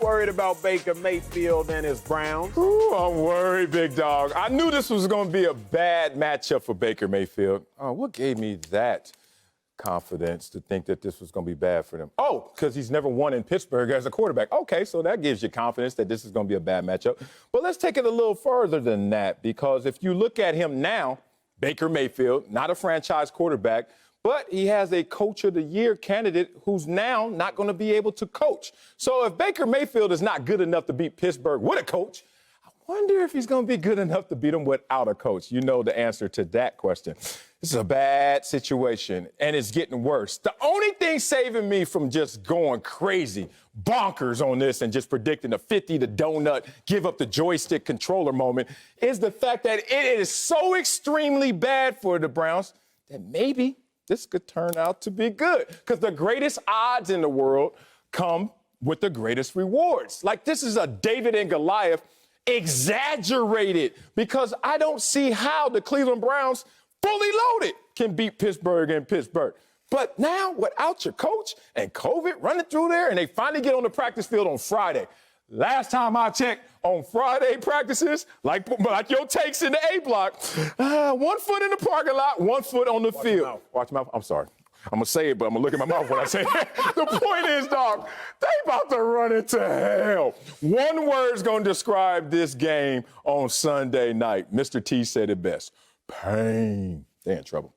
worried about Baker Mayfield and his Browns? Ooh, I'm worried, big dog. I knew this was going to be a bad matchup for Baker Mayfield. What gave me that confidence to think that this was going to be bad for them? Oh, because he's never won in Pittsburgh as a quarterback. Okay, so that gives you confidence that this is going to be a bad matchup. But let's take it a little further than that, because if you look at him now, Baker Mayfield, not a franchise quarterback, but he has a Coach of the Year candidate who's now not going to be able to coach. So if Baker Mayfield is not good enough to beat Pittsburgh with a coach, I wonder if he's going to be good enough to beat them without a coach. You know the answer to that question. This is a bad situation, and it's getting worse. The only thing saving me from just going crazy, bonkers on this and just predicting a 50 to donut, give up the joystick controller moment is the fact that it is so extremely bad for the Browns that maybe this could turn out to be good, because the greatest odds in the world come with the greatest rewards. Like, this is a David and Goliath exaggerated, because I don't see how the Cleveland Browns, fully loaded, can beat Pittsburgh in Pittsburgh. But now, without your coach and COVID running through there, and they finally get on the practice field on Friday. Last time I checked, on Friday practices, like your takes in the A block, 1 foot in the parking lot, 1 foot on the field. Watch my mouth. I'm sorry. I'm going to say it, but I'm going to look at my mouth when I say it. The point is, dog, they about to run into hell. One word's going to describe this game on Sunday night. Mr. T said it best. Pain. They're in trouble.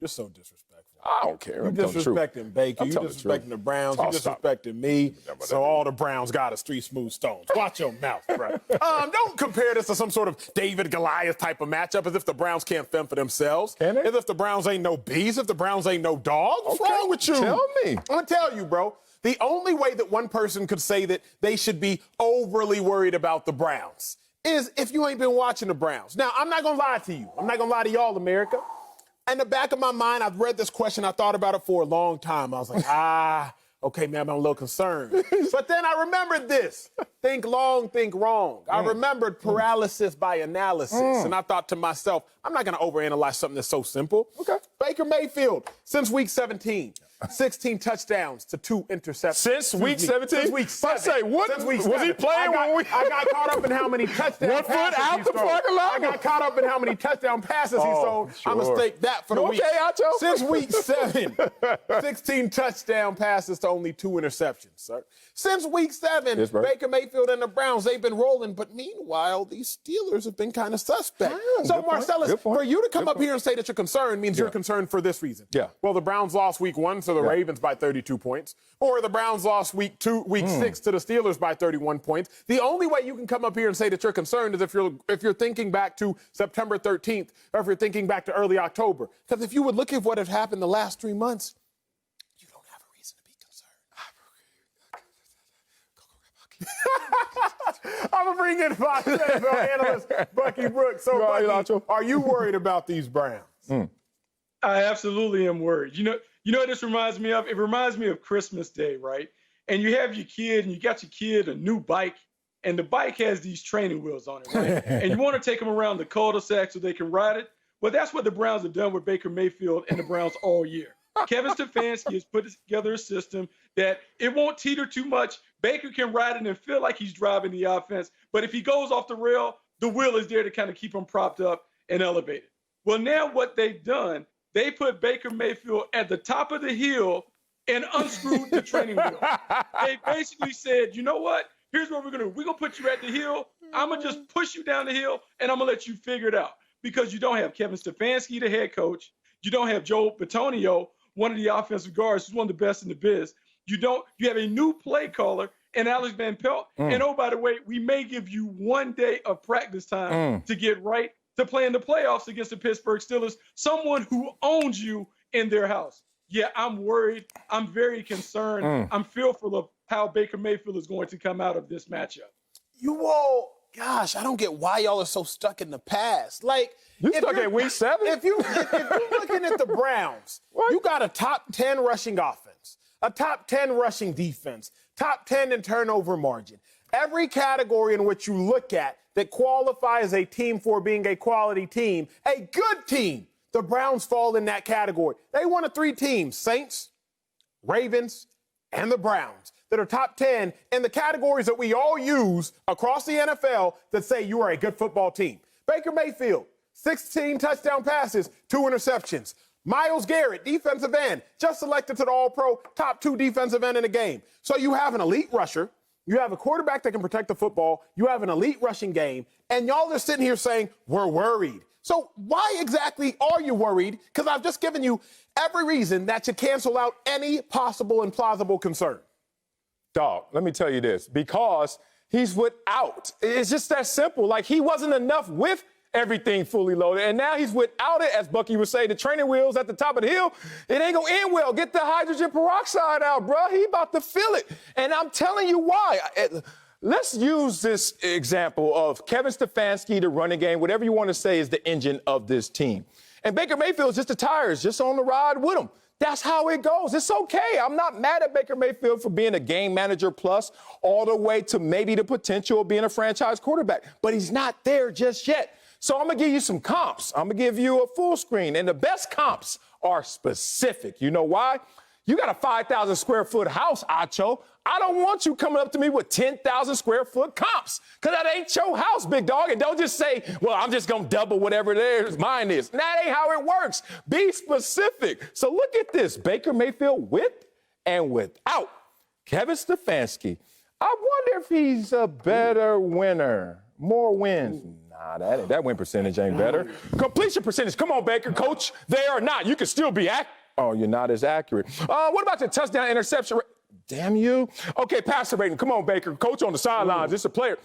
You're so disrespectful. I don't care. You're disrespecting Baker. You're disrespecting the Browns. You're disrespecting me. So all the Browns got is 3 smooth stones. Watch your mouth, bro. Don't compare this to some sort of David Goliath type of matchup as if the Browns can't fend for themselves. Can they? As if the Browns ain't no bees. If the Browns ain't no dogs. What's wrong with you? Tell me. I'm going to tell you, bro. The only way that one person could say that they should be overly worried about the Browns is if you ain't been watching the Browns. Now, I'm not going to lie to you. I'm not going to lie to y'all, America. In the back of my mind, I've read this question. I thought about it for a long time. I was like, okay, man, I'm a little concerned. But then I remembered this. Think long, think wrong. I remembered paralysis by analysis. And I thought to myself, I'm not going to overanalyze something that's so simple. Okay. Baker Mayfield, since week 17, 16 touchdowns to 2 interceptions. Since week 17? Since week 7. I say, what Since week was he playing I got caught up in how many touchdowns 1 foot out the parking lot? I got caught up in how many touchdown passes he sold. Sure. I'm going to stake that for the week. Okay, Acho? Since week 7, 16 touchdown passes to only 2 interceptions, sir. Since week 7, Pittsburgh. Baker Mayfield and the Browns, they've been rolling. But meanwhile, these Steelers have been kind of suspect. So, Marcellus, for you to come up here and say that you're concerned means you're concerned for this reason. Yeah. Well, the Browns lost week 1 to the Ravens by 32 points. Or the Browns lost week 6 to the Steelers by 31 points. The only way you can come up here and say that you're concerned is if you're thinking back to September 13th or if you're thinking back to early October. Because if you would look at what has happened the last 3 months, you don't have a reason to be concerned. I'm going to bring in my NFL analyst, Bucky Brooks. So, Bucky, are you worried about these Browns? I absolutely am worried. You know what this reminds me of? It reminds me of Christmas Day, right? And you have your kid, and you got your kid a new bike, and the bike has these training wheels on it, right? And you want to take them around the cul-de-sac so they can ride it. Well, that's what the Browns have done with Baker Mayfield and the Browns all year. Kevin Stefanski has put together a system that it won't teeter too much. Baker can ride it and feel like he's driving the offense. But if he goes off the rail, the wheel is there to kind of keep him propped up and elevated. Well, now what they've done, they put Baker Mayfield at the top of the hill and unscrewed the training wheel. They basically said, you know what? Here's what we're going to do. We're going to put you at the hill. I'm going to just push you down the hill, and I'm going to let you figure it out. Because you don't have Kevin Stefanski, the head coach. You don't have Joe Bitonio, one of the offensive guards, who's one of the best in the biz. You have a new play caller and Alex Van Pelt. And oh, by the way, we may give you 1 day of practice time to get right to play in the playoffs against the Pittsburgh Steelers, someone who owns you in their house. Yeah, I'm worried. I'm very concerned. I'm fearful of how Baker Mayfield is going to come out of this matchup. You all, gosh, I don't get why y'all are so stuck in the past. Like, you stuck at week 7? If you're looking at the Browns, you got a top 10 rushing offense, a top 10 rushing defense, top 10 in turnover margin. Every category in which you look at that qualifies a team for being a quality team, a good team, the Browns fall in that category. They one of 3 teams, Saints, Ravens, and the Browns. that are top 10 in the categories that we all use across the NFL that say you are a good football team. Baker Mayfield, 16 touchdown passes, 2 interceptions. Myles Garrett, defensive end, just selected to the All-Pro, top 2 defensive end in the game. So you have an elite rusher, you have a quarterback that can protect the football, you have an elite rushing game, and y'all are sitting here saying, we're worried. So why exactly are you worried? Because I've just given you every reason that should cancel out any possible and plausible concern. Dog, let me tell you this. Because he's without. It's just that simple. Like, he wasn't enough with everything fully loaded, and now he's without it. As Bucky would say, the training wheels at the top of the hill, it ain't gonna end well. Get the hydrogen peroxide out, bro. He about to feel it. And I'm telling you why. Let's use this example of Kevin Stefanski, the running game, whatever you want to say is the engine of this team. And Baker Mayfield's just the tires, just on the ride with him. That's how it goes. It's okay. I'm not mad at Baker Mayfield for being a game manager plus all the way to maybe the potential of being a franchise quarterback. But he's not there just yet. So I'm going to give you some comps. I'm going to give you a full screen. And the best comps are specific. You know why? You got a 5,000 square foot house, Acho. I don't want you coming up to me with 10,000 square foot comps, because that ain't your house, big dog. And don't just say, well, I'm just going to double whatever mine is. That ain't how it works. Be specific. So look at this. Baker Mayfield with and without Kevin Stefanski. I wonder if he's a better winner. More wins. Nah, that win percentage ain't better. Completion percentage. Come on, Baker. Coach, they are not. You can still be accurate. Oh, you're not as accurate. What about the touchdown interception rate? Damn you. Okay, passer rating. Come on, Baker. Coach on the sidelines. It's a player.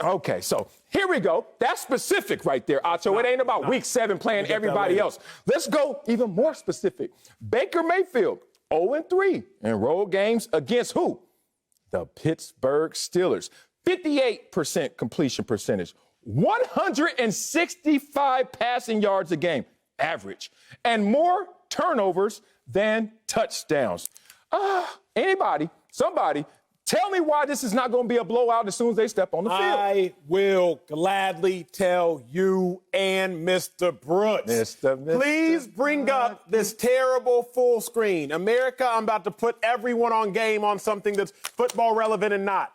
Okay, so here we go. That's specific right there, Acho. It ain't about week 7 playing everybody else. Let's go even more specific. Baker Mayfield, 0-3 in road games against who? The Pittsburgh Steelers. 58% completion percentage. 165 passing yards a game, average. And more turnovers than touchdowns. Somebody, tell me why this is not going to be a blowout as soon as they step on the field. I will gladly tell you and Mr. Brooks. Please bring up this terrible full screen. America, I'm about to put everyone on game on something that's football relevant and not.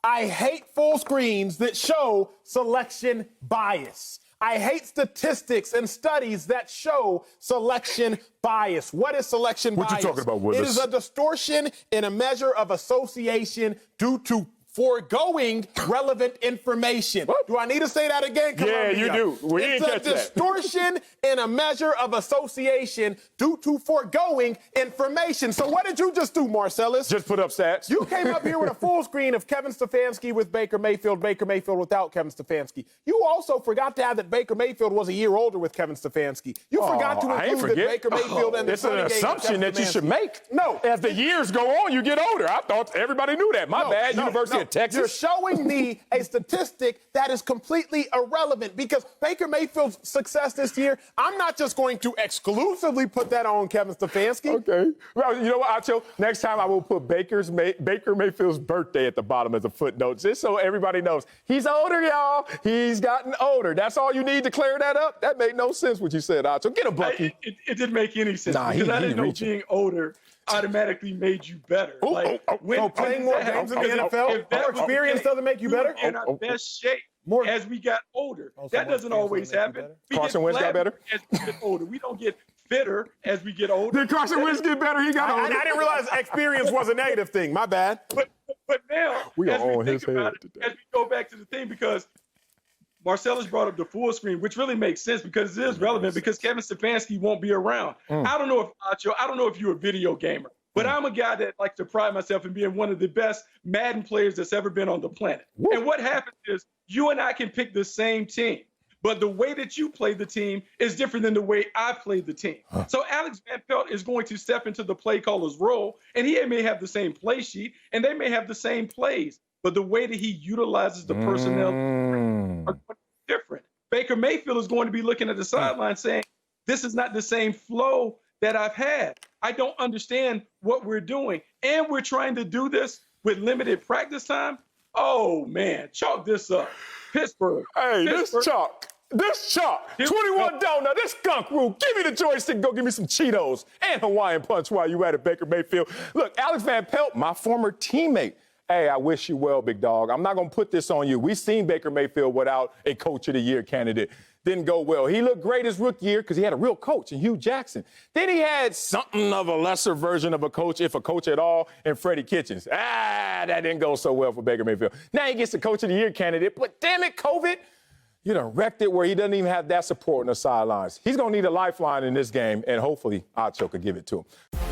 I hate full screens that show selection bias. I hate statistics and studies that show selection bias. What is selection bias? What you talking about, Willis? It is a distortion in a measure of association due to foregoing relevant information. What? Do I need to say that again? Yeah, you do. We didn't catch that. It's a distortion in a measure of association due to foregoing information. So what did you just do, Marcellus? Just put up stats. You came up here with a full screen of Kevin Stefanski with Baker Mayfield without Kevin Stefanski. You also forgot to add that Baker Mayfield was a year older with Kevin Stefanski. You forgot to include that Baker Mayfield and the It's an assumption that you should make. No. As the years go on, you get older. I thought everybody knew that. My bad. University of Texas. You're showing me a statistic that is completely irrelevant, because Baker Mayfield's success this year, I'm not just going to exclusively put that on Kevin Stefanski. Okay. Well, you know what, Acho? Next time I will put Baker Mayfield's birthday at the bottom as a footnote, just so everybody knows. He's older, y'all. He's gotten older. That's all you need to clear that up? That made no sense what you said, Acho. Get a Bucky. It didn't make any sense, because I didn't know being older automatically made you better. Playing more games in the NFL, more experience doesn't make you better? In our best shape as we got older. That doesn't always happen. Carson Wentz got better? As we get older. We don't get fitter as we get older. Did Carson Wentz get better? He got older. I didn't realize experience was a negative thing. My bad. But now, we as are we on think his about head it, as we go back to the thing, because Marcellus brought up the full screen, which really makes sense because it is relevant, because Kevin Stefanski won't be around. I don't know if you're a video gamer, but I'm a guy that likes to pride myself in being one of the best Madden players that's ever been on the planet. Woo. And what happens is you and I can pick the same team, but the way that you play the team is different than the way I play the team. So Alex Van Pelt is going to step into the play caller's role, and he may have the same play sheet, and they may have the same plays, but the way that he utilizes the personnel are different. Baker Mayfield is going to be looking at the sideline saying, this is not the same flow that I've had. I don't understand what we're doing. And we're trying to do this with limited practice time. Oh, man, chalk this up. Pittsburgh. This chalk. This Chuck, 21 donut, this skunk rule. Give me the joystick, go give me some Cheetos and Hawaiian Punch while you at it, Baker Mayfield. Look, Alex Van Pelt, my former teammate. Hey, I wish you well, big dog. I'm not going to put this on you. We've seen Baker Mayfield without a Coach of the Year candidate. Didn't go well. He looked great his rookie year because he had a real coach in Hugh Jackson. Then he had something of a lesser version of a coach, if a coach at all, in Freddie Kitchens. That didn't go so well for Baker Mayfield. Now he gets the Coach of the Year candidate, but damn it, COVID, you done wrecked it where he doesn't even have that support on the sidelines. He's going to need a lifeline in this game, and hopefully Acho could give it to him.